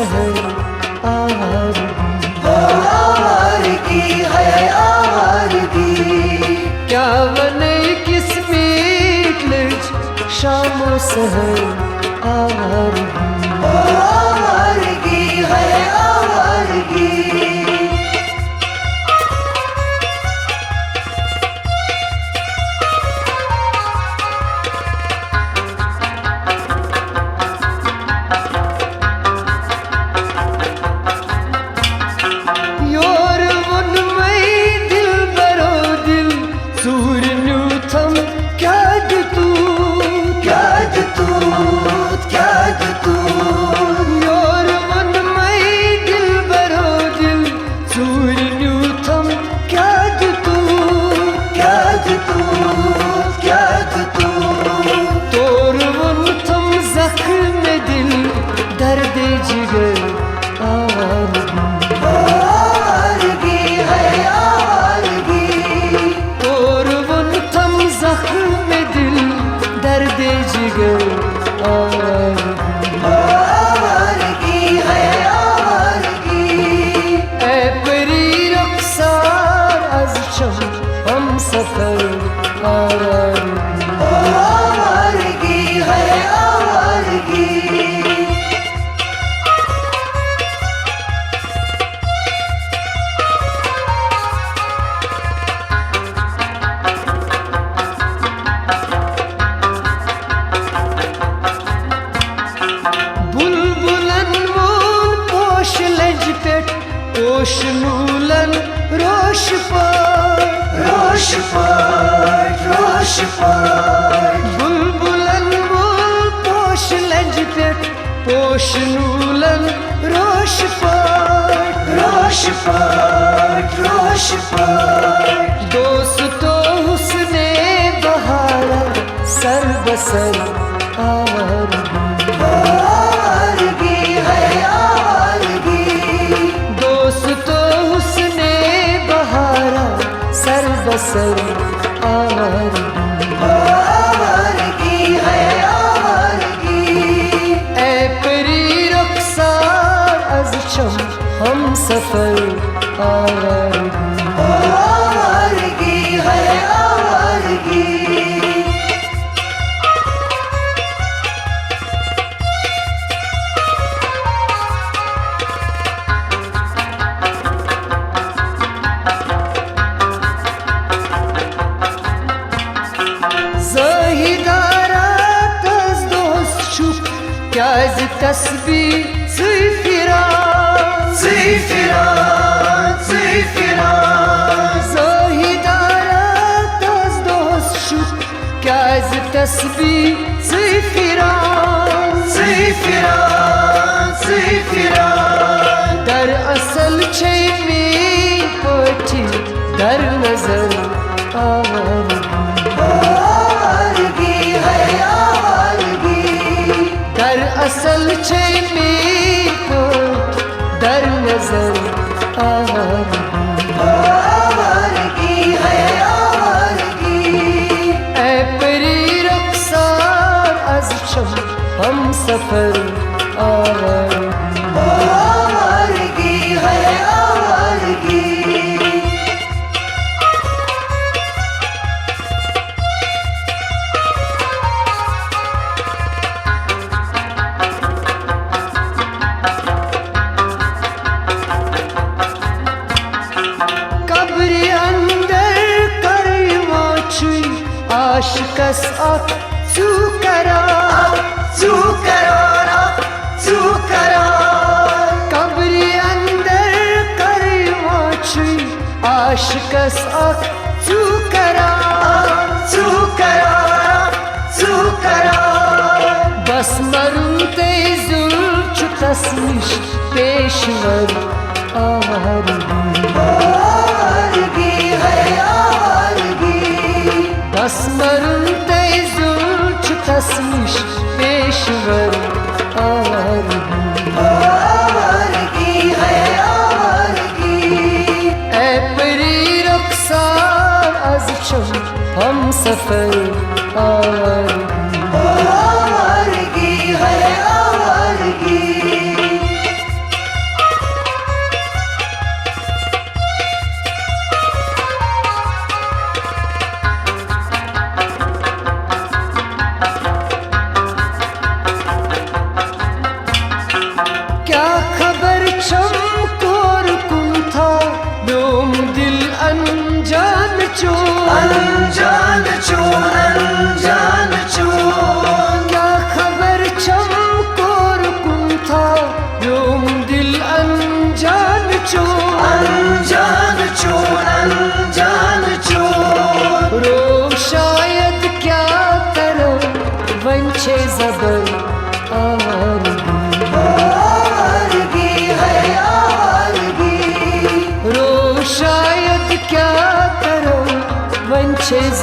सहर आवारगी है आवारगी। क्या वने किस मीट लिच शामो सहर आवारगी है आवारगी। दर्द जिगर आवारगी है आवारगी। और वन थम जख्म में दिल दर्द जिगर आवारगी है आवारगी। ऐ परी रुखसार az çam हम सफर आवारगी है आवारगी। Roşnulan roşpar रोशपाट रोशपाट। Bulbulan bul poş lencpet Poşnulan roşpar रोशपाट रोशपाट। Dosto husne bahara Sar basar आवारगी है आवारगी। दोस्तो हुस्ने बहारा सर बसर आवारगी है आवारगी। ऐ परी रुखसार az çam हम सफर आवारगी है आवारगी। Kaz tasbih zifran Zifran zifran। Zahidara taz dost şuk Kaz tasbih zifran Zifran zifran। Dar asal çeymi pati Dar nazar आवारगी है आवारगी। Dar asal çeymi pati Dar nazar आवारगी है आवारगी। ऐ परी रुखसार az çam हम सफर आवारगी है आवारगी। Kabri andar karima çuy Aşkas ak su karar Zukarara zukarar। Kabri andar karima çuy Aşkas ak su karar Zukarara zukarar। Basmarun teyzul çutasmış Peşvar आवारगी है आवारगी। Basmarun teyzul çutasmış Peşvar आवारगी है आवारगी। ऐ परी रुखसार az çam हम सफर आवारगी है आवारगी।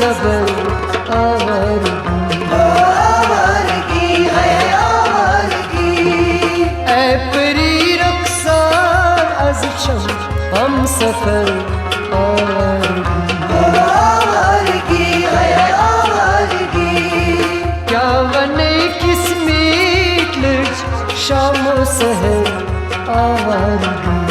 ज़बर आवारगी आवारगी है आवारगी ऐ परी रुखसार az çam हम सफर आवारगी आवारगी है आवारगी क्या वने किस्मीत लिच शाम सहर आवारगी